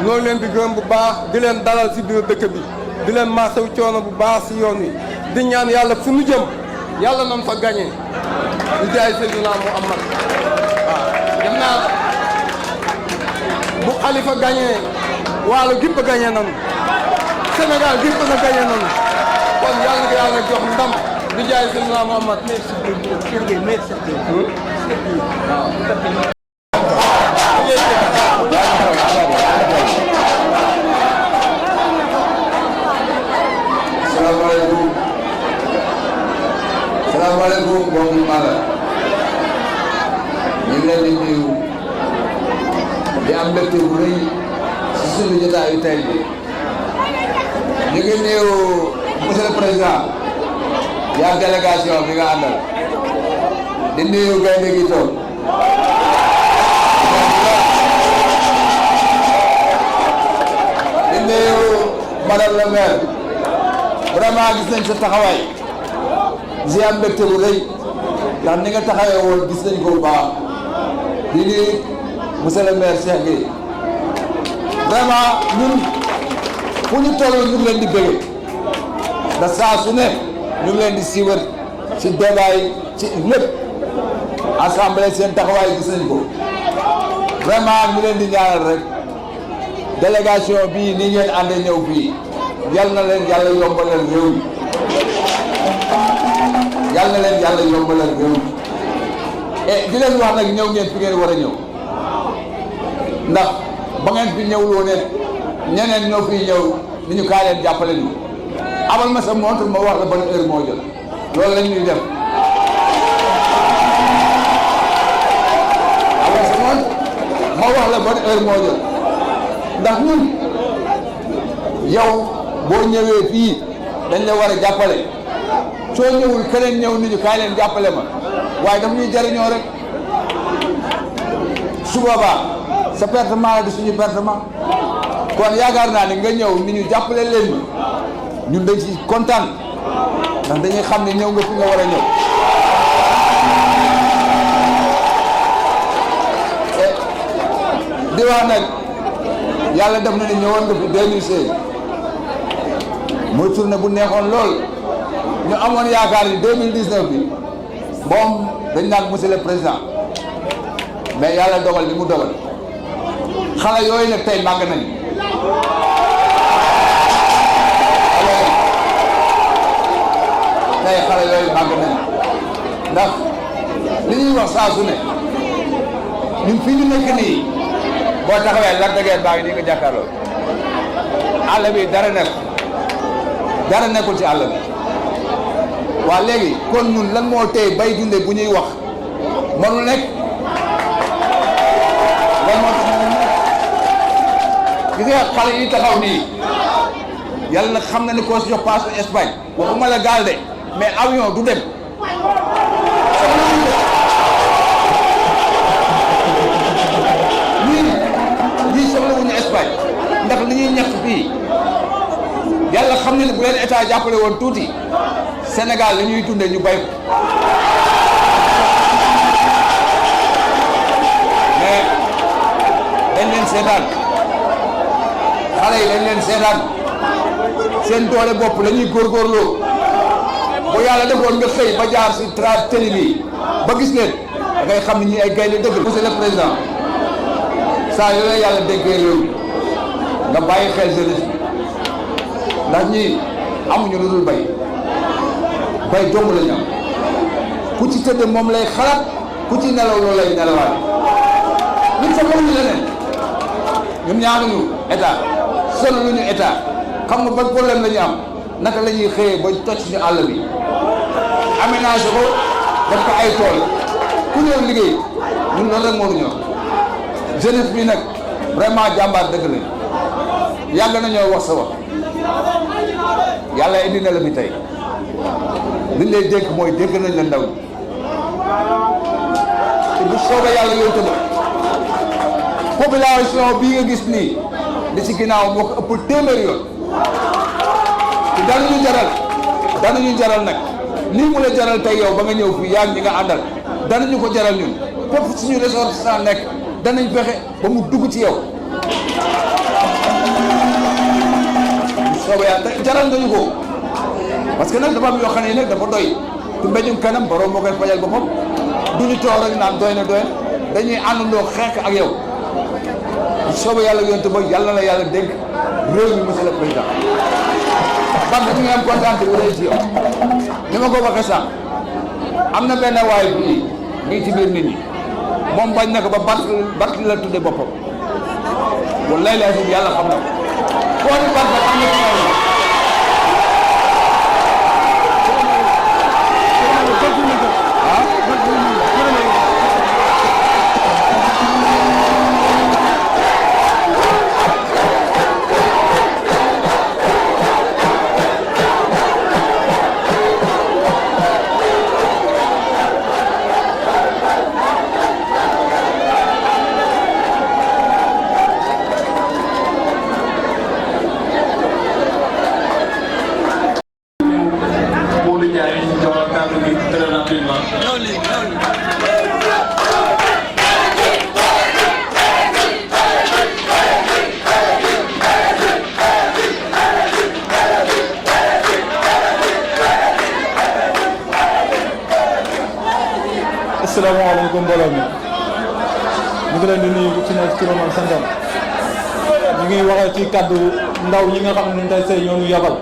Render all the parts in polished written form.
ñoo leen di gërëm bu baax di leen dalal si biir dëkk bi di leen maasaw coono bu baax si yoon wi di ñaan yàlla fu ñu jëm yàlla nañ fa gagné di jaay Seydina Muhammad waaw dem naa bu Khalifa gagné Waalo gépp a gagné nañu Sénégal gépp na gagné nañu kon yàlla nga yàlla jox ndam di jaay Seydina Muhammad salaamaaleykum mbokk yi Mala ñu ngi leen di nuyu di am mbégte bu rëy si suñu jotaayu tey bi ñu ngi nuyu monsieur le président yaa délégation bi nga àndal di nuyu gaynde gi toog di nuyu madame la maire vraiment gis nañ sa taxawaay si am mbégte bu rëy ndax ni nga taxawee woon gis nañ ko bu baax di nuyu monsieur le maire Cheikh Gueye vraiment ñun fu ñu toll ñu ngi leen di bëgge da saa su ne ñu ngi leen di siiwal ci débat yi ci lépp assemblée seen taxawaay gis nañ ko vraiment ñu leen di ñaanal rek délégation bii ni ngeen ànd ñëw fii yal na leen yàlla yombalal réew mi yal na leen yàlla yombalal réew mi et di leen wax nag ñëw ngeen fi ngeen war a ñëw ndax ba ngeen fi ñëwloo ne ñeneen ñoo fi ñëw ni ñu kaa leen jàppale ñu abal ma sa montre ma wax la ban heure moo jot loolu lañ ñuy def abal sa montre ma wax la ban heure moo jot ndax ñun yow boo ñëwee fii dañ la war a jàppale soo ñëwul keneen ñëw ni ñu kaay leen jàppale ma waaye daf ñuy jariñoo rek su boobaa sa pertement la di suñu pertement kon yaakaar naa ni nga ñëw ni ñu jàppale leen ma ñun dañ ci kontaan ndax dañuy xam ne ñëw nga fi nga war a ñëw di wax nag yàlla def na ni ñëwoon nga fi 2016 mooy tournée bu neexoon lool ñu amoon yaakaar ni 2019 bi moom dañ naan monsieur le président mais yàlla dogal li mu dogal xale yooyu nag tey màgg nañ tey xale yooyu màgg nañ ndax li ñuy wax saa su ne ñun fii ñu nekk nii boo taxawee Lac de Guiers baa ngi nii nga jàkkaarloo àll bi dara nekkul ci àll bi waa léegi kon ñun lan moo tey bay dunde bu ñuy wax mënul nekk lan moo tax gis nga xale yi taxaw nii yàlla nag xam na ni koo si jox passe Espagne waxuma la gaal de mais avion du dem ñii soxlawuñu Espagne ndax li ñuy ñàkk fii yàlla xam ne bu leen état jàppale woon tuuti Sénégal la ñuy dundee ñu bay ko mais dañ leen seetaan xale yi dañ leen seetaan seen doole bopp la ñuy góorgóorloo bu yàlla defoon nga xëy ba jaar si télé bi ba gis leen da ngay xam ne ñi ay gaynde dëgg la. monsieur le président saa yooyu yàlla déggee réew nga bàyyi xel jeunesse bi ndax ñii amuñu lu dul bay dong la ñu am ku ci tëdd moom lay xalaat ku ci nelaw loolu lay nelawaat ñun fa mënuñu leneen ñun ñaanuñu état sonnuñu état xam nga ban problème la ñu am naka la ñuy xëyee ba toj suñu àll bi aménagé ko def ko ay tool ku ñëw liggéey ñun loolu rek moo ñu ñor jeunesse bi nag vraiment jàmbaar dëgg lañ yàgg nañoo wax sa wax yàlla indi na la fi tey liñ lay dénk mooy dénk nañ la ndaw te bu soobee yàlla yow tamit population bii nga gis nii li ci ginnaaw moo ko ëpp téeméeri yoon te danañu jaral nag lii mu la jaral tey yow ba nga ñëw fii yaa ngi ñi nga àndal danañu ko jaral ñun fépp suñu ressortissant nekk danañ fexe ba mu dugg ci yow soobee yàlla te jaral nga ñu ko parce que nag dafa am yoo xam ne nag dafa doy ku mbéjum kanam borom moo koy fajal boppam du ñu toog rek naan doy na dañuy àndandoo xeex ak yow soobee yàlla yonte ba yàlla la yàlla dégg réew mi monsieur le président parce que ñu ngi am kontaan bu rëy ci yow ni ma ko waxee sax am na benn waay bii ngi ci biir nit ñi moom bañ na ko ba Bart la tudde boppam wallaay laa fi yàlla xam na ko foo ni Bart am na ci asalaamaaleykum mbooloo mi ñu ngi leen di nuyu ci nekk ci roman santam ñu ngi waxee ci kaddu ndaw ñi nga xam ne tey say ñoo ñu yabal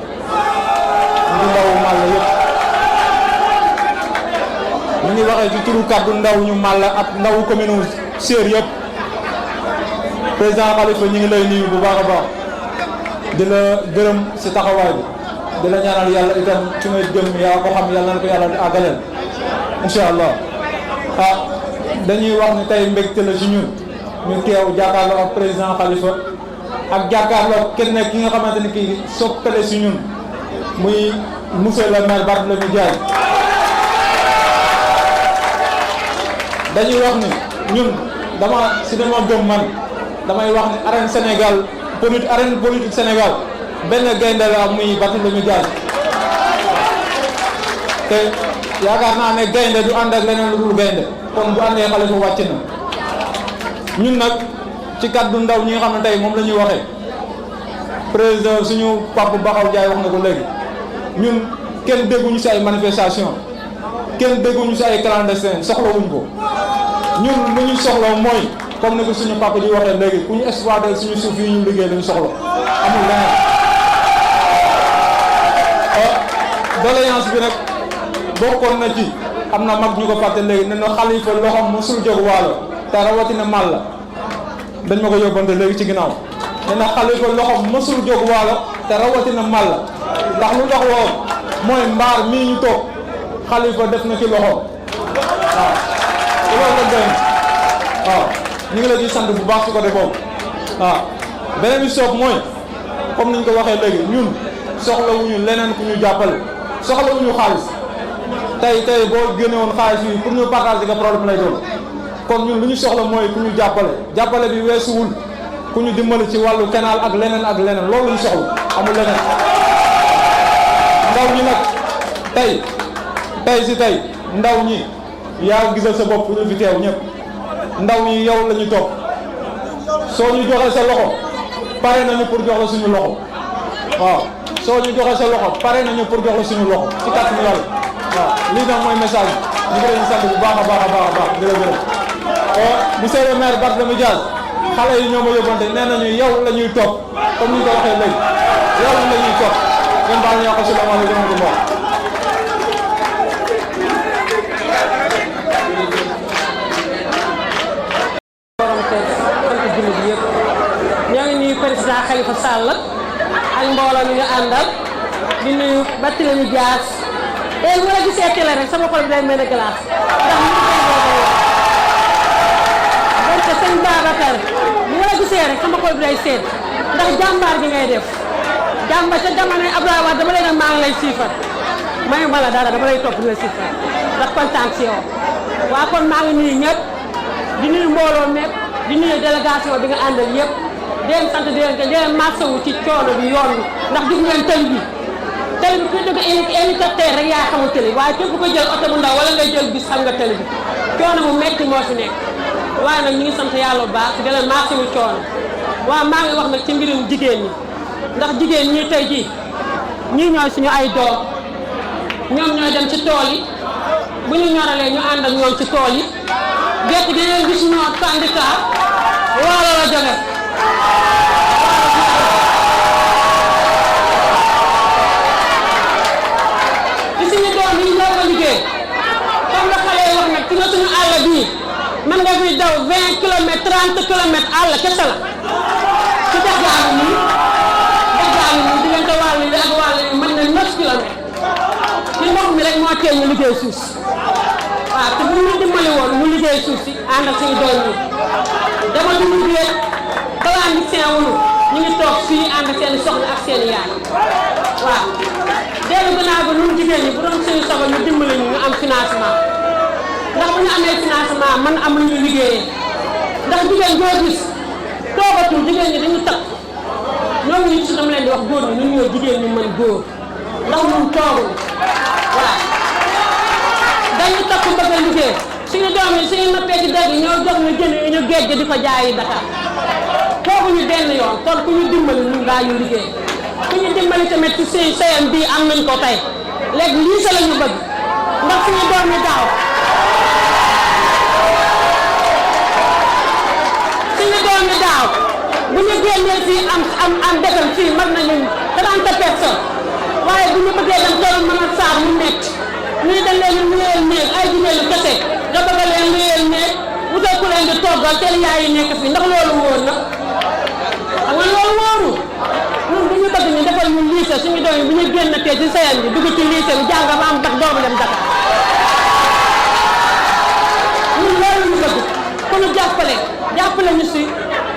ñu ngi ndaw Malla yëpp ñu ngi waxee ci turu kaddu ndaw ñu Malla ak ndaw commune Séer yëpp président Khalifa ñu ngi lay nuyu bu baax a baax di la gërëm si taxawaay bi di la ñaanal yàlla itam ci ngay jëm yaa ko xam yàlla na ko yàlla àggaleel incha allah. dañuy wax ni tey mbégte la ci ñun ñu teew jàkkaarloo ak président Khalifa ak jàkkaarloo kenn ki nga xamante ni kii soppale ci ñun muy monsieur le maire Barthélémy Dias dañuy wax ni ñun dama gëm man damay wax ni arène Sénégal arène politique Sénégal benn gaynde la muy Barthélémy Dias te yaakaar naa ne gaynde du ànd ak leneen lu dul gaynde kon bu àndee Khalifa wàcc na ñun nag ci kaddu ndaw ñi nga xam ne tey moom la ñuy waxee président suñu Papa Bakhaw Ndiaye wax na ko léegi ñun kenn dégguñu si ay manifestation kenn dégguñu si ay clandestin soxlawuñ ko ñun lu ñu soxla mooy comme ni ko suñu papa ji waxee léegi ku ñu exploité suñu suuf yi ñu liggéey lañu soxla amul leneen doléance bi nag bokkoon na ci am na mag ñu ko fàtte léegi ne na Khalifa loxoom mosul jóg waalo te rawatina Malla dañ ma ko yóbbante léegi ci ginnaaw ne na Khalifa loxoom mosul jóg waalo te rawatina Malla ndax lu dox woon mooy mbaar mii ñu toog Khalifa def na ci loxoom waaw loolu la doy waaw ñu ngi la ciy sant bu baax ci côté boobu waaw beneen bi soob mooy comme niñ ko waxee léegi ñun soxlawuñu leneen ku ñu jàppale soxlawuñu xaalis tey boo génne woon xaalis yi pour ñu partager ko problème lay doon kon ñun lu ñu soxla mooy ku ñu jàppale bi weesuwul ku ñu dimbali ci wàllu canal ak leneen loolu la ñu soxla amul leneen ndaw ñi nag tey ndaw ñi yaa gisal sa bopp ñu fi teew ñëpp ndaw ñi yow la ñu topp soo ñu joxee sa loxo pare nañu pour jox la suñu loxo waaw soo ñu joxee sa loxo pare nañu pour jox la suñu loxo ci kàttanu Yàlla waaw lii nag mooy message bi ñu ngi leen di sant bu baax a baax di la gërëm monsieur le maire Barthélémy Dias xale yi ñoo ma yóbbante nee nañu yow la ñuy topp comme ni ñu ko waxee léegi yow la ñuy topp ngeen baal ñoo ko salaamaaleykum wa rahmatulah. ñoo ngi nuyu président Khalifa Sall ak mbooloo mi nga àndal di nuyu Barthélémy Dias bu ma la gisee télé rek sama xol bi day mel ne glace ndax donc sëñ Babacar bu ma la gisee rek sama xol bi day seet ndax jàmbaar gi ngay def jàmbaar ca jamono Abdoulaye Wade dama lay ne maa ngi lay siifar mayu ma la dara dama lay topp di la siifar ndax kontaan si yow waa kon maa ngi nuyu ñëpp di nuyu mbooloo mépp di nuyu délégation bi nga àndal yëpp di leen sant di leen masawu ci coono bi yoon bi ndax gis ngeen tël bi ku jóge hélicoptère rek yaa xamul tëli waaye képp ko jël oto bu ndaw wala ngay jël bis xam nga tëli bi coono bu metti moo fi nekk waaye nag ñu ngi sant yàlla bu baax di leen masawu coono waaw maa ngi wax nag ci mbirum jigéen ñi ndax jigéen ñi tey jii ñii ñooy suñu ay doom ñoom ñooy dem ci tool yi bu ñu ñoralee ñu ànd ak ñoom ci tool yi gerte gi ngeen gis ñoo syndicat Waalo la jóge ci suñu doom yi ñoo ko liggéey comme la xale yi wax nag ci nga suñu àll bii mën nga fi daw 20 kilomètres 30 kilomètres àll kese la ci dex gaa ngi nii diggante wàll yi ak wàll yi mën na 9 kilomètres ci ndox mi rek moo tee ñu liggéey suuf si waaw te bu ñu dimbali woon mu liggéey suuf si ànd ak suñu doom yi dama du liggéey balaa ngi seen wunu ñu ngi toog fii ànd seen soxna ak seen yaay waaw dellu gannaaw ba ñun jigéen ñi bu doon suñu soxla ñu dimbali ñu am financement ndax bu ñu amee financement mën am lu ñu liggéeyee ndax jigéen boo gis toogatul jigéen ñi dañu takk ñoom ñu ci dama leen di wax góor ñi ñun ñoo jigéen ñu mën góor ndax ñun toogul waaw dañu takk bëgg a liggéey suñu doom yi suñu nappee ci dégg ñoo jox ñu jën yi ñu géej di ko jaayi Dakar tooguñu benn yoon kon ku ñu dimbali ñun daa ñu liggéey ku ñu dimbali tamit ci sëy sëyam bii am nañ ko tey léegi lii sa la ñu bëgg ndax suñu doom yi daaw bu ñu génnee fii am dëkkal fii mën nañu 30 personnes waaye bu ñu bëggee dem toolu mën a saar mu nekk ñu dañ leen luyeel néeg ay jigéenu kese nga bëgg leen luyeel néeg wutal ku leen di toggal seen yaay yi nekk fii ndax loolu wóor na xam nga loolu wóoru ñun bu ñu bëgg ñu defal ñu lycée suñu doom yi bu ñu génn tee ci sayan bi dugg ci lycée bi jàng ba am tax doomu dem Dakar ñun loolu ñu bëgg ku ñu jàppale ñu si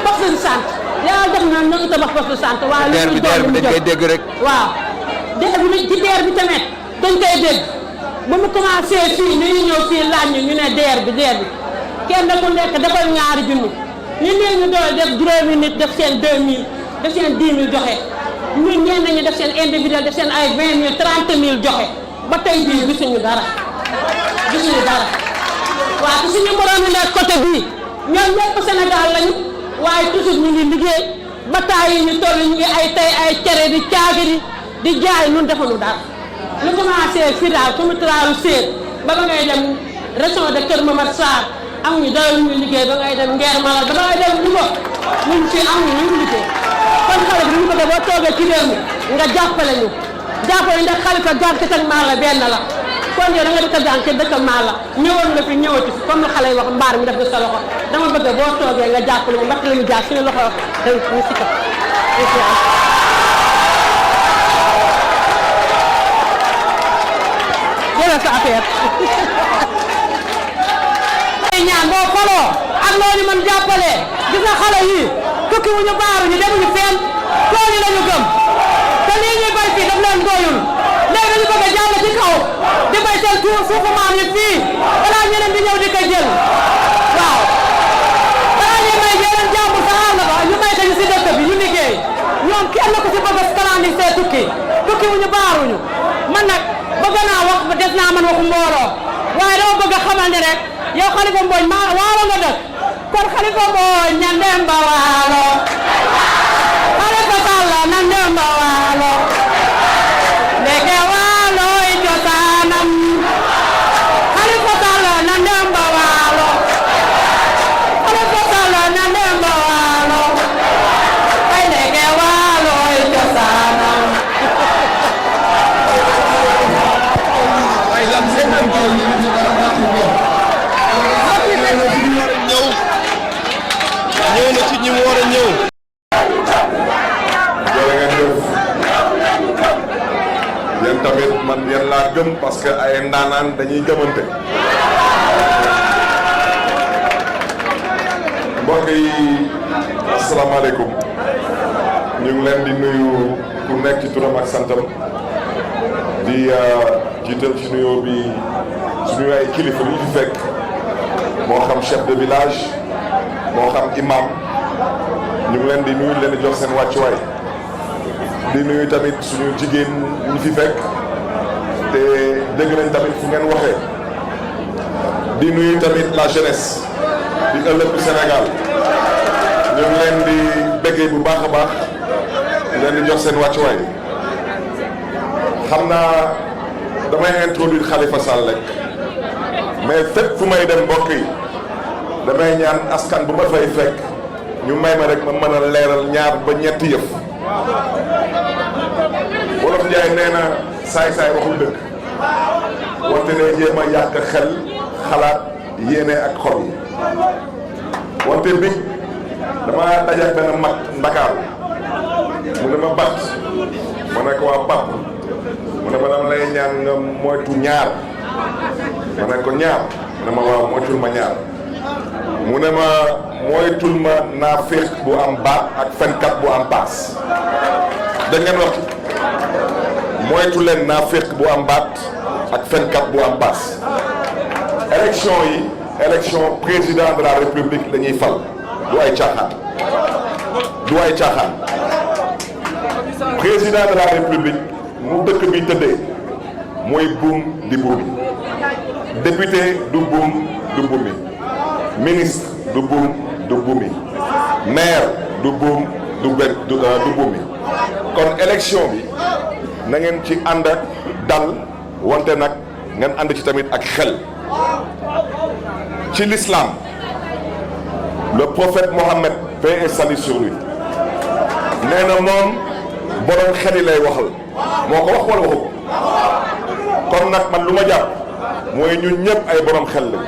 poste de santé yàlla def na ñu tabax poste de santé waaw li ñu doon dañ koy dégg rek waaw DER bi ci DER bi tamit dañ koy dégg ba mu commencé fii ñu ñëw fii laaj ñu ne DER bi kenn ku nekk defal ñaari junni ñu nee ñu doon def juróomi nit def seen 2000 def seen 10 000 joxe ñun ñenn nañu def seen individuel def seen ay 20 000 30 000 joxe ba tey bii gisuñu dara waaw te suñu borom nekk côté bii ñoom ñëpp Sénégal lañu waaye toujours ñu ngi liggéey bataay yi ñu toll ñu ngi ay cere di caagiri di jaay ñun defuñu dara lu commencé fii daal comme traalu séer ba ngay dem région de Kër Momar Sarr amuñu dara lu ñuy liggéey ba ngay dem Ngeer Malal ba ngay dem Louga ñun fii amuñu lu ñu liggéey kon xale bi ñu bëgg boo toogee ci réew mi nga jàppale ñu ndax Xalifa gàncax ak Malla benn la kon yow da nga dëkk gàncax dëkk Malla ñëwoon la fi ñëwati fi comme la xale yi wax mbaar mi def sa loxo dama bëgg boo toogee nga jàppale ñu ndax la ñu jaar suñu loxo dañ ñu si ko jëlal sa affaire ñaan boo xoloo ak loolu mën jàppale gis nga xale yi tukki wu ñu baaru ñu demuñu fenn tool yi lañu gëm te lii ñuy bay fii daf leen doyul léegi dañu bëgg a jàll ci kaw di bay seen tuur suufu maam yi fii balaa ñeneen di ñëw di ko jël waaw balaa ñuy may yeneen jàmbur sa àll ba ñu may ko ñu si dëkk bi ñu liggéey ñoom kenn ku si bëgg a canaliser tukki wu ñu baaruñu man nag bëgg naa wax des naa man waxu mbooloo waaye dama bëgg a xamal ne rek yow Khalifa Mbodj Waalo nga dëkk kon Khalifa Mbodj ña Ndemba Waalo Khalifa Sall na Ndemba Waalo ndeke Waalo yi cosaanam Khalifa Sall na Ndemba Waalo Khalifa Sall na Ndemba Waalo ay ndeke Waalo yi cosaanam ñëw na ci ñi mu war a ñëw. jërë ngeen jëf yéen tamit man yéen laa gëm parce que ay ndaanaan dañuy gëmante. mbokk yi asalaamaaleykum ñu ngi leen di nuyu ku nekk ci turam ak santam di jiital ci nuyoo bi suñu ay kilifa yi fi fekk moo xam chef de village. moo xam imam ñu ngi leen di nuyu leen di jox seen wàccuwaay di nuyu tamit suñu jigéen ñu fi fekk te dégg nañ tamit fu ngeen waxee di nuyu tamit la jeunesse di ëllëgu Sénégal ñu ngi leen di béggee bu baax a baax leen di jox seen wàccuwaay xam naa damay introduire Khalifa Sall rek mais fépp fu may dem mbokk yi damay ñaan askan bu ma fay fekk ñu may ma rek ma mën a leeral ñaar ba ñetti yëf wolof Njaay nee na saay-saay waxul dëgg wante ne jéem a yàq xel xalaat yéene ak xol yi wante bi dama daje ak benn mag Ndakaaru mu ne ma bat ma ne ko waa pap mu ne ma dama lay ñaan nga moytu ñaar ma ne ko ñaar mu ne ma waaw moytul ma ñaar mu ne ma moytul ma naafiq bu am baat ak fenkat bu am paas da ngeen wax moytu leen naafiq bu am baat ak fenkat bu am paas élection yi élection président de la république la ñuy fal du ay caaxaan du ay caaxaan président de la république mu dëkk bi tëddee mooy buum di buumi député du buum du buumi ministre du buum du buumi maire du buum du buumi kon élection bi na ngeen ci ànd ak dal wante nag ngeen ànd ci tamit ak xel ci l'islam le prophète Mohammed paix et salut sur lui nee na moom borom xel yi lay waxal moo ko wax wala waxu kon nag man lu ma jàpp mooy ñun ñëpp ay borom xel lañ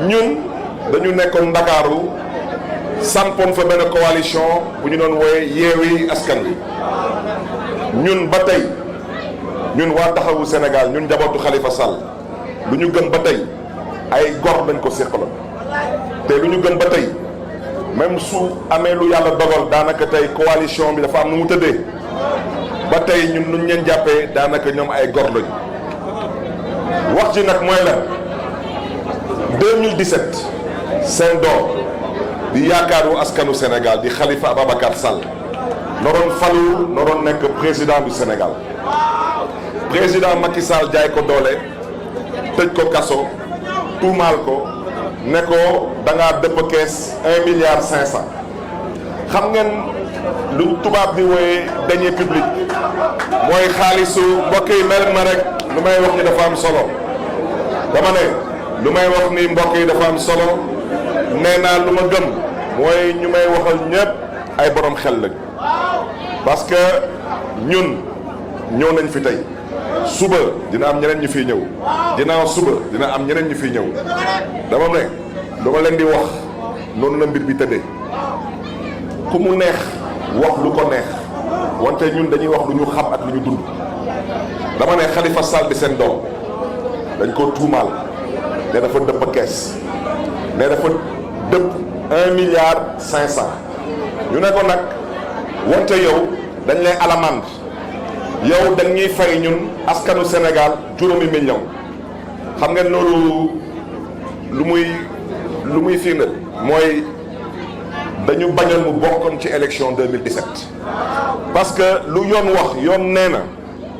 ñun dañu nekkoon Ndakaaru sampoon fa benn coalition bu ñu doon wooye Yewwi Askan Wi ñun ba tey ñun waa Taxawu Sénégal ñun njabootu Khalifa Sall lu ñu gëm ba tey ay gor dañ ko séqaloon te lu ñu gëm ba tey même su amee lu yàlla dogal daanaka tey coalition bi dafa am nu mu tëddee ba tey ñun nuñ leen jàppee daanaka ñoom ay gor lañu wax ji nag mooy la 2017 seen doom di yaakaaru askanu Sénégal di Khalifa Ababacar Sall noroon falu noroon nekk président du Sénégal président Macky Sall jaay ko doole tëj ko kaso tuumaal ko ne ko da ngaa dëpp kees 1,5 milliard xam ngeen lu tubaab di wooye deniers publics mooy xaalisu mbokk yi mel ma rek lu may wax ni dafa am solo dama ne lu may wax ni mbokk yi dafa am solo nee naa lu ma gëm mooy ñu may waxal ñëpp ay borom xel lañ parce que ñun ñëw nañ fi tey suba dina am ñeneen ñu fiy ñëw ginnaaw suba dina am ñeneen ñu fiy ñëw dama ne lu ma leen di wax noonu la mbir bi tëddee ku mu neex wax lu ko neex wante ñun dañuy wax lu ñu xam ak lu ñu dund dama ne Khalifa Sall bi seen doom dañ ko tuumaal ne dafa dëpp kees ne dafa dëpp 1,5 milliard ñu ne ko nag wante yow dañ lay alamande yow dañ ñuy fay ñun askanu Sénégal juróomi million xam ngeen loolu lu muy firndeel mooy dañu bañoon mu bokkoon ci élection 2017 parce que lu yoon wax yoon nee na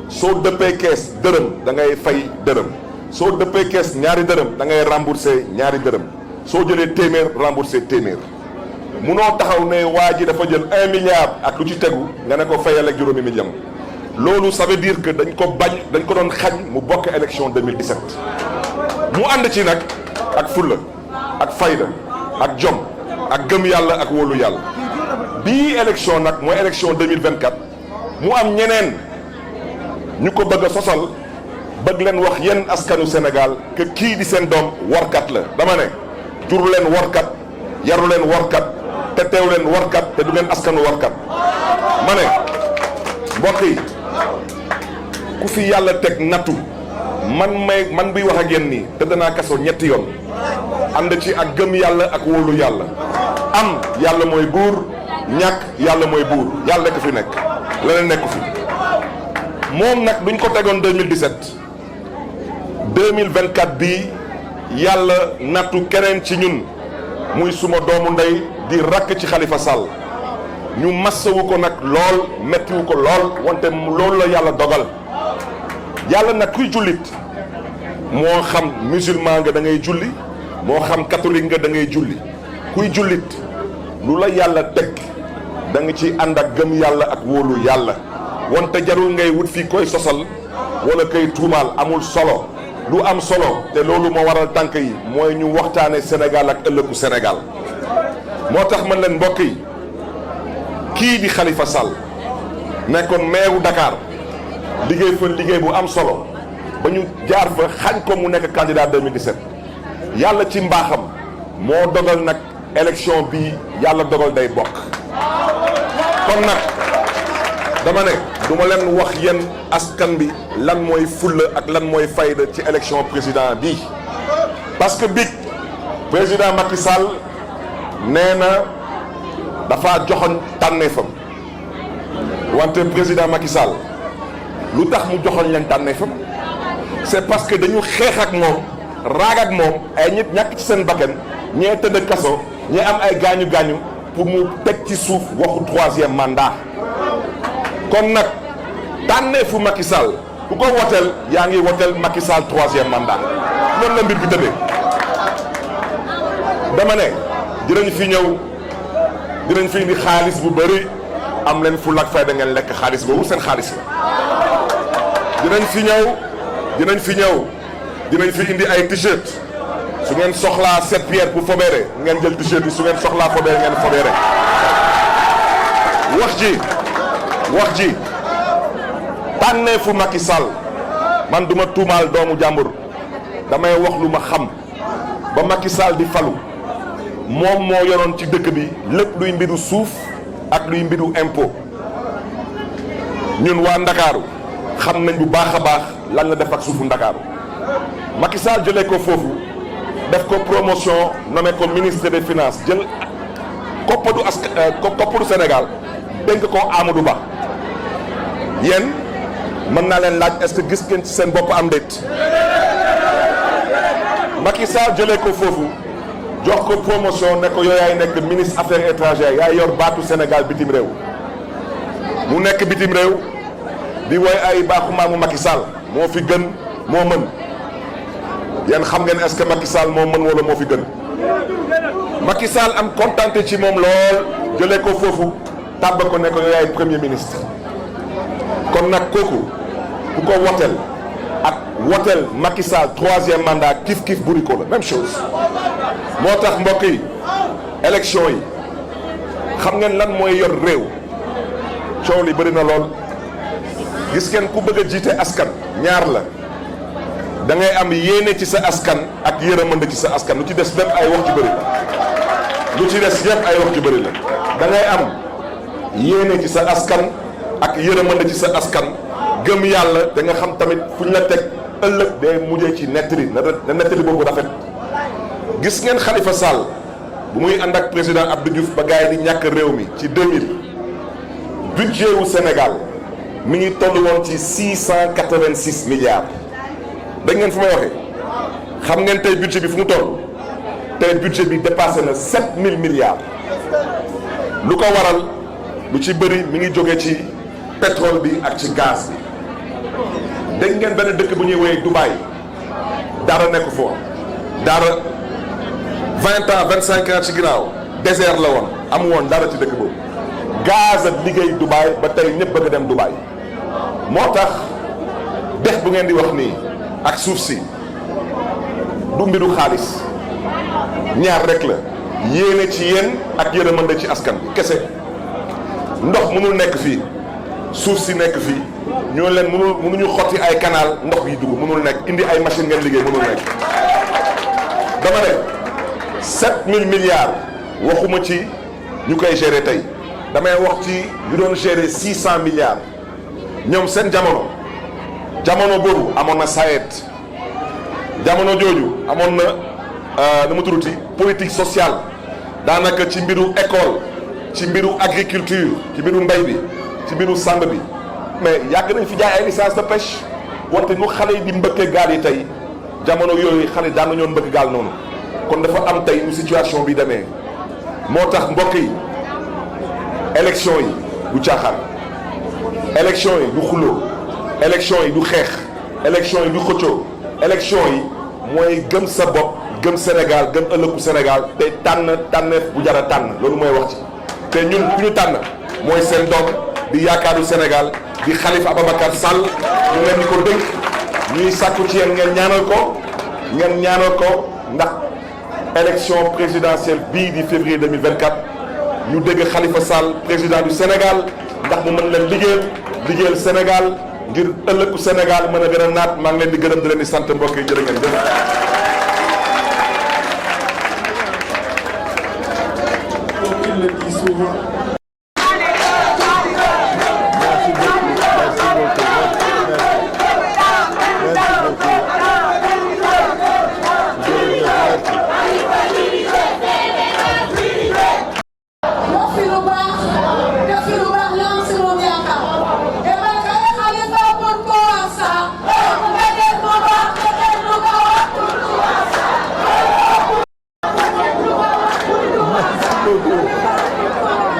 soo dëppee kees dërëm da ngay fay dërëm soo dëppee kees ñaari dërëm da ngay rembourser ñaari dërëm soo jëlee téeméer rembourser téeméer munoo taxaw ne waa ji dafa jël 1 milliard ak lu ci tegu nga ne ko fayal ak juróomi million loolu ça veut dire que dañ ko doon xañ mu bokk élection 2017 mu ànd ci nag ak fulla ak fayda ak jom ak gëm yàlla ak wóolu yàlla bii élection nag mooy élection 2024 mu am ñeneen ñu ko bëgg a sosal bëgg leen wax yéen askanu Sénégal que kii di seen doom warkat la dama ne juru leen warkat yaru leen warkat te teew leen warkat te du ngeen askanu warkat ma ne mbokk yi ku fi yàlla teg nattu man biy wax ak yéen nii te danaa kaso ñetti yoon ànd ci ak gëm yàlla ak wóolu yàlla am yàlla mooy buur ñàkk yàlla mooy buur yàlla nekk fi nekk leneen nekku fi moom nag duñ ko tegoon 2017 2024 bii yàlla nattu keneen ci ñun muy suma doomu ndey di rakk ci Khalifa Sall ñu massawu ko nag lool mettiwu ko lool wante loolu la yàlla dogal yàlla nag kuy jullit moo xam musulman nga da ngay julli moo xam catholique nga da ngay julli kuy jullit lu la yàlla teg da nga ci ànd ak gëm yàlla ak wóolu yàlla wante jarul ngay wut fii koy sosal wala koy tuumaal amul solo lu am solo te loolu moo waral tànk yi mooy ñu waxtaane Sénégal ak ëllëgu Sénégal moo tax man leen mbokk yi kii di Khalifa Sall nekkoon maire Dakar liggéey fa liggéey bu am solo ba ñu jaar fa xañ ko mu nekk candidat 2017 yàlla ci mbaaxam moo dogal nag élection bi yàlla dogal day bokk kon nag dama ne du ma leen wax yéen askan bi lan mooy fulla ak lan mooy fayda ci élection président bi parce que bi président Macky Sall nee na dafa joxoñ tànneefam wante président Macky Sall lu tax mu joxoñ leen tànneefam c'est parce que dañu xeex ak moom raag ak moom ay nit ñàkk ci seen bakkan ñee tëdd kaso ñee am ay gaañu-gaañu pour mu teg ci suuf waxu 3e mandat kon nag tànneefu Macky Sall ku ko woteel yaa ngi woteel Macky Sall 3e mandat noonu la mbir bi tëddee dama ne dinañ fi ñëw dinañ fi indi xaalis bu bëri am leen fulla ak fayda ngeen lekk xaalis boobu seen xaalis la dinañ fi ñëw dinañ fi indi ay t-shirt su ngeen soxlaa 7 pierres pour fobeere ngeen jël t-shirt yi su ngeen soxlaa fobeere ngeen fobeere wax ji tànneefu Macky Sall man duma tuumaal doomu jàmbur damay wax lu ma xam ba Macky Sall di falu moom moo yoroon ci dëkk bi lépp luy mbiru suuf ak luy mbiru impôt ñun waa Ndakaaru xam nañ bu baax a baax lan la def ak suufu Ndakaaru Macky Sall jëlee ko foofu def ko promotion nommé ko ministre des finances jël kopparu Sénégal dénk ko Amadou Ba yéen mën naa leen laaj est-ce que gis ngeen ci seen bopp am déet Macky Sall jëlee ko foofu jox ko promotion ne ko yow yaay nekk ministre affaires étrangères yaay yor baatu Sénégal bitim réew mu nekk bitim réew di woy ay baaxu maamu Macky Sall moo fi gën moo mën yéen xam ngeen est-ce que Macky Sall moo mën wala moo fi gën Macky Sall am kontaante ci moom lool jëlee ko foofu tàbb ko ne ko yow yaay premier ministre kon nag kooku ku ko woteel ak woteel Macky Sall 3e mandat kif buri ko la même chose moo tax mbokk yi élection yi xam ngeen lan mooy yor réew coow li bëri na lool gis ngeen ku bëgg a jiite askan ñaar la da ngay am yéene ci sa askan ak yërëmande ci sa askan lu ci des bépp ay wax ju bëri la lu ci des yëpp ay wax ju bëri la da ngay am yéene ci sa askan ak yërëmande ci sa askan gëm yàlla da nga xam tamit fu ñu la teg ëllëg day mujjee ci nettali na nettali boobu rafet gis ngeen Khalifa Sall bu muy ànd ak président Abdou Diouf ba gars yi di ñàkk réew mi ci 2000 budget wu Sénégal mi ngi toll woon ci 686 milliards da ngeen fu may waxee xam ngeen tey budget bi fu mu toll tey budget bi dépassé na 7000 milliards lu ko waral lu ci bëri mi ngi jóge ci pétrole bi ak ci gaz bi dégg ngeen benn dëkk bu ñuy woowee Dubaï dara nekk foofu dara 20 ans 25 ans ci ginnaaw désert la woon amu woon dara ci dëkk boobu gaz ak liggéey Dubaï ba tey ñëpp bëgg dem Dubaï moo tax dex bu ngeen di wax nii ak suuf si du mbiru xaalis ñaar rek la yéene ci yéen ak yërëmande ci askan bi kese ndox mënul nekk fii suuf si nekk fii ñoo leen mënuñu xotti ay canal ndox yi dugg mënul nekk indi ay machine ngeen liggéey mënul nekk dama ne 7000 milliards waxuma ci ñu koy gérer tey damay wax ci ñu doon gérer 600 milliards ñoom seen jamono boobu amoon na SAED jamono jooju amoon na nu mu tuddati politique sociale daanaka ci mbiru école ci mbiru agriculture ci mbiru mbay bi ci mbiru sàmm bi mais yàgg nañ fi jaay ay licence de pêche wante nu xale yi di mbëkkee gaal yi tey jamono yooyu xale daan nañoo mbëkk gaal noonu kon dafa am tey nu situation bi demee moo tax mbokk yi élection yi du caaxaan élection yi du xuloo élection yi du xeex élection yi du xëccoo élection yi mooy gëm sa bopp gëm Sénégal gëm ëllëgu Sénégal te tànneef bu jara tànn loolu mooy wax ci te ñun ku ñu tànn mooy seen doom di yaakaaru Sénégal di Khalifa Ababacar Sall ñu leen di ko dënk ñuy sàkku ci yéen ngeen ñaanal ko ndax élection présidentielle bii di février 2024 ñu dégg Khalifa Sall président du Sénégal ndax mu mën leen liggéeyal Sénégal ngir ëllëgu Sénégal mën a gën a naat maa ngi leen di gërëm di leen di sant mbokk yi jërë ngeen jëf.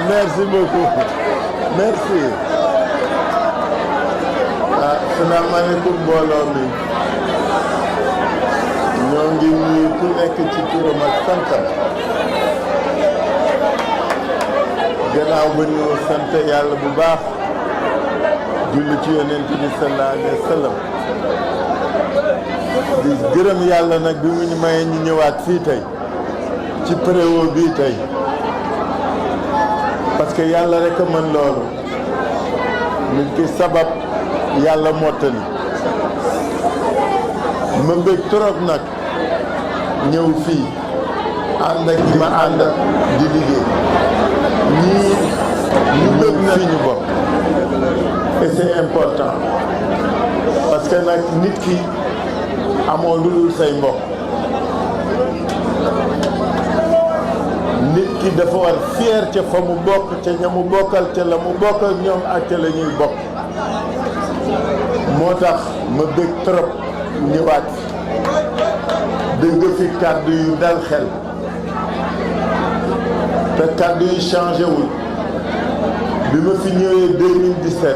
Merci beaucoup. Merci. Salaamaaleykum mbooloo mi ñoo ngi nuyu ku nekk ci turam ak santam gannaaw ba ñu sant yàlla bu baax julli ci yonent bi sallallahu alayhi wa sallam di gërëm yàlla nag bi mu ñu mayee ñu ñëwaat fii tey ci préwo bii tey parce que yàlla rek a mën loolu nit ki sabab yàlla mottali ma bëgg trop nag ñëw fii ànd ak ñi ma ànd di liggéey ñii ñu bëgg na fi ñu bokk et c'est important parce que nag nit ki amoo lu dul say mbokk nit ki dafa war fier ca fa mu bokk ca ña mu bokkal ca la mu bokk ak ñoom ak ca la ñuy bokk moo tax ma bëgg trop ñëwaat dégg fi kàddu yu dal xel te kàddu yi changé wul bi ma fi ñëwee 2017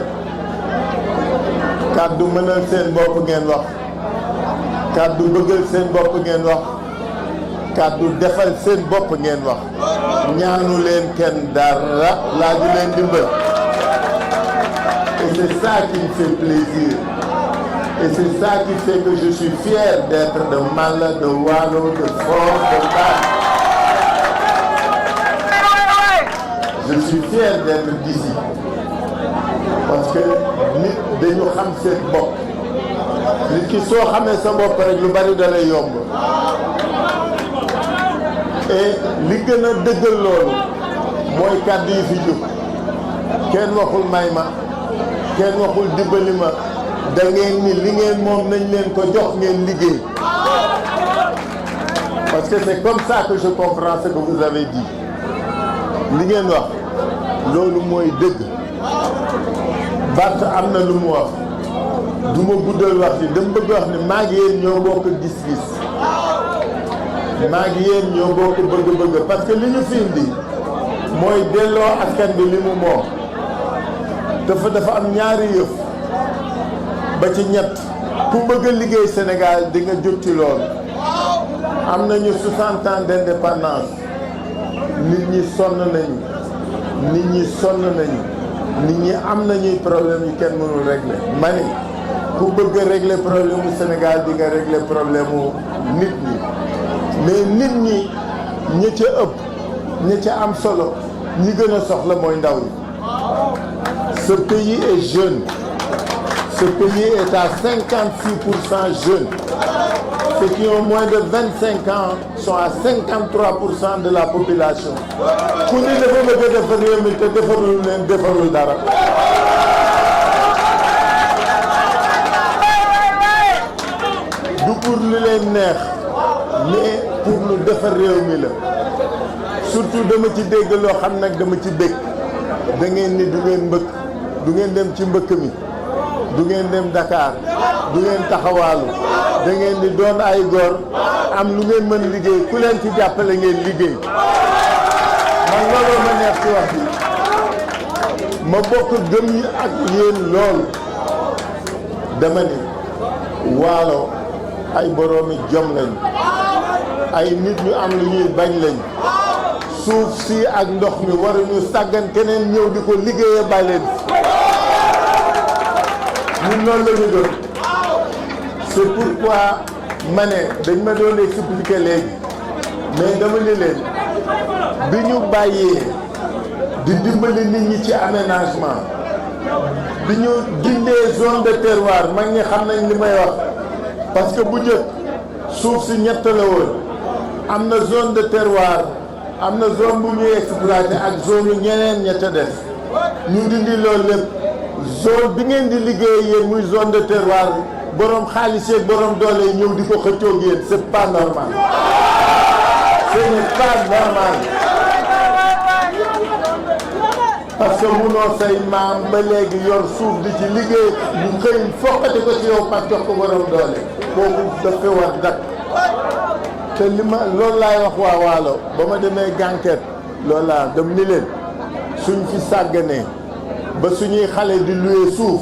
kàddu mënal seen bopp ngeen wax kàddu bëggal seen bopp ngeen wax kàddu defal seen bopp ngeen wax ñaanu leen kenn dara laaju leen dimbal et c'est ça qui me fait plaisir et c'est ça qui fait que je suis fier d'être de Malla, de Waalo, de Fort, de Ndar. Je suis fier d'être d'ici parce que nit dañu xam seen bopp nit ki soo xamee sa bopp rek lu bari da lay yomb et li gën a dëggal loolu mooy kàddu yi fi jóg kenn waxul may ma kenn waxul dimbali ma da ngeen ni li ngeen moom nañ leen ko jox ngeen liggéey parce que c'est comme ça que je comprends ce que vous avez dit li ngeen wax loolu mooy dëgg Bart am na lu mu wax du ma guddal wax ci dama bëgg wax ne maa ngi yéen ñoo bokk gis-gis maa ngi yéen ñoo bokk bëgg-bëgg parce que li ñu fi indi mooy delloo askan bi li mu moom dafa am ñaari yëf ba ci ñett ku bëgg a liggéey Sénégal di nga jóg ci loolu am nañu 60 ans d'indépendance nit ñi sonn nañu nit ñi am nañuy problème yu kenn mënul régler ma ni ku bëgg a régler problème mu Sénégal di nga régler problème mu nit ñi mais nit ñi ñi ca ëpp ñi ca am solo ñi gën a soxla mooy ndaw ñi. Ce pays est jeune. Ce pays est à 56% jeunes. Ceux qui ont moins de 25 ans sont à 53% de la population. ku ni dafa bëgg a defar réew mi te defarul leen defarul dara. du pour lu leen neex mais pour lu defar réew mi la surtout dama ci dégg loo xam nag dama ci dégg da ngeen ni du ngeen mbëkk du ngeen dem ci mbëkk mi du ngeen dem Dakar du ngeen taxawaalu da ngeen di doon ay góor am lu ngeen mën liggéey ku leen ci jàppale ngeen liggéey man looloo ma neex ci wax bi ma bokk gëm yi ak yéen loolu dama ni Waalo ay boroomi jom lañ ay nit ñu am lu ñuy bañ lañ suuf si ak ndox mi waruñu sàggan keneen ñëw di ko liggéeyee bàyyi leen ñun loolu la ñu doon. c'est pourquoi ma ne dañ ma doon expliquer léegi mais dama ne leen bi ñu bàyyee di dimbali nit ñi ci aménagement bi ñu dindee zone de terroir mag ñi xam nañ li may wax parce que bu njëkk suuf si ñett la woon am na zone de terroir am na zone bu ñuy exploité ak zone yu ñeneen ña ca des ñu dindi loolu lépp zone bi ngeen di liggéey yéen muy zone de terroir borom xaalis yeeg borom doole yi ñëw di ko xëccoo yéen c'est pas normal ce n'est pas normal parce que munoo say maam ba léegi yor suuf di ci liggéey ñu xëy foqati ko ci yow parce que jox ko borom doole kooku dafa war dak te li ma loolu laay wax waa Waalo ba ma demee Gànket loolu laa dem ni leen suñ fi sàgganee ba suñuy xale di louer suuf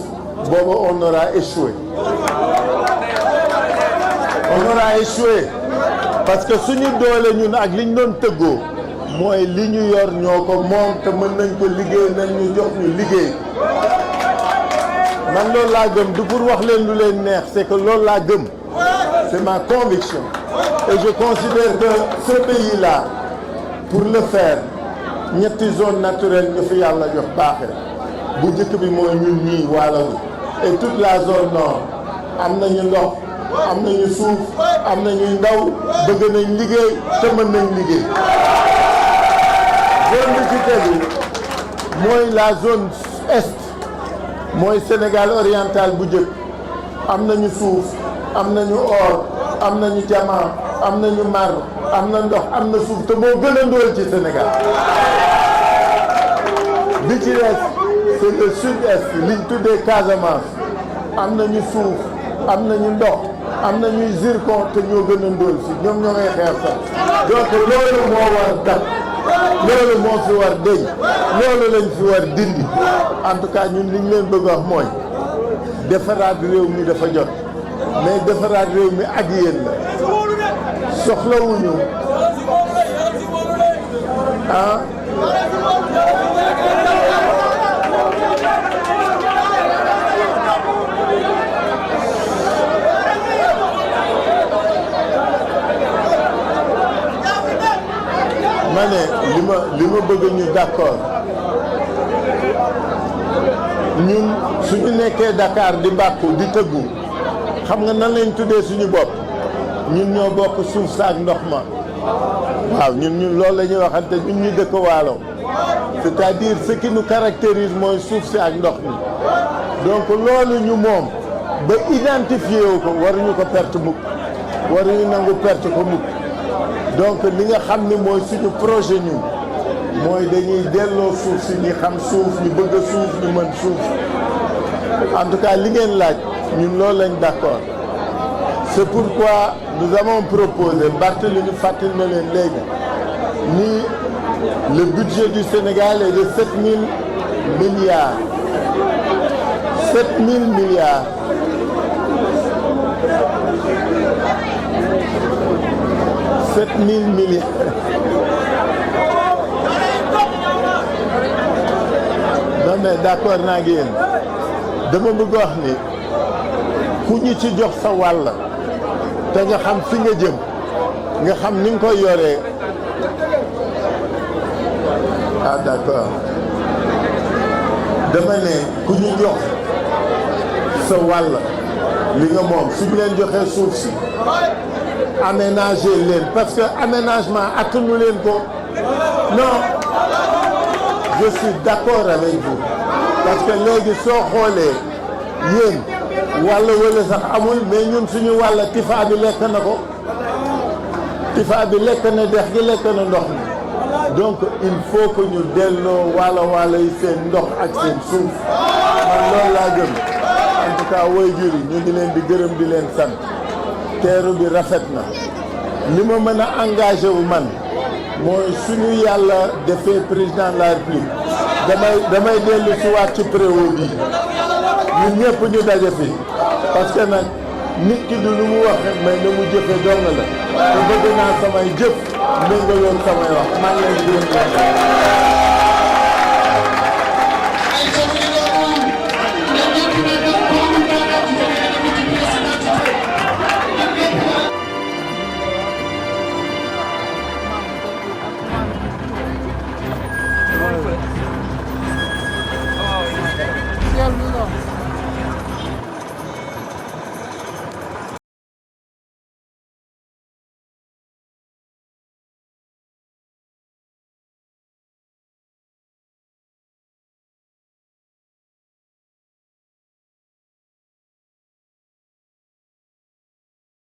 booba on aura échoué on aura échoué parce que suñu doole ñun ak liñ doon tëggoo mooy li ñu yor ñoo ko moom te mën nañ ko liggéey nañ ñu jox ñu liggéey man loolu laa gëm du pour wax leen lu leen neex c'est que loolu laa gëm c'est ma conviction et je considère que ce pays-là pour le faire ñetti zone naturelle ñu fi yàlla jox baaxe bu njëkk bi mooy ñun ñii Waalo bi et toute la zone nord am nañu ndox am nañu suuf am nañu ndaw bëgg nañ liggéey te mën nañ liggéey zone bi ci tegu mooy la zone est mooy Sénégal oriental bu njëkk am nañu suuf am nañu or am nañu diamant am nañu marbre am na ndox am na suuf te moo gën a ndóol ci Sénégal bi ci des c'est le sud-est liñ tuddee Casamance am nañu suuf am nañu ndox am nañuy zircon te ñoo gën a ndóol si ñoom ñoo ngay xeex sax donc loolu moo war dak loolu moo fi war deñ loolu lañ fi war dindi en tout cas ñun liñ leen bëgg wax mooy defaraat réew mi dafa jot mais defaraat réew mi ak yéen la soxlawuñu ah ma ne li ma bëgg ñu d'accord ñun suñu nekkee Dakar di bàkku di tëggu xam nga nan lañ tuddee suñu bopp ñun ñoo bokk suuf sa ak ndox ma waaw ñun loolu la ñuy waxante ñun ñu dëkk Waalo c'est-à-dire ce qui nous caractérise mooy suuf si ak ndox mi donc loolu ñu moom ba identifié wu ko waruñu ko perte mukk waruñu nangu perte ko mukk donc li nga xam ni mooy suñu projet ñun mooy dañuy delloo suuf si ñi xam suuf ñu bëgg suuf ñu mën suuf en tout cas li ngeen laaj ñun loolu lañ d'accord c'est pourquoi nous avons proposé Barthélémy fàttali na leen léegi ni le budget du Sénégal est de 7 000 milliards 7 000 milliards non mais d'accord naa ngi yéen dama bëgg wax ni ku ñu ci jox sa wàll te nga xam fi nga jëm nga xam ni nga koy yoree ah d'accord dama ne ku ñu jox sa wàll li nga moom suñu leen joxee suuf si aménager leen parce que aménagement attanu leen ko non je suis d'accord avec vous parce que léegi soo xoolee yéen wàll wala sax amul mais ñun suñu wàll tifa bi lekk na ko tifa bi lekk na dex gi lekk na ndox mi donc il faut que ñu delloo wàll yi seen ndox ak seen suuf man loolu laa gëm en tout cas waajur yi ñu ngi leen di gërëm di leen sant teeru bi rafet na li ma mën a engagé wu man mooy suñu yàlla defee président de la République damay dellu si waat ci préau bi ñun ñëpp ñu daje fi parce que nag nit ki du lu mu wax rek mais na mu jëfe dong la te bëgg naa samay jëf méngaloon samay wax maa ngi leen di gërëm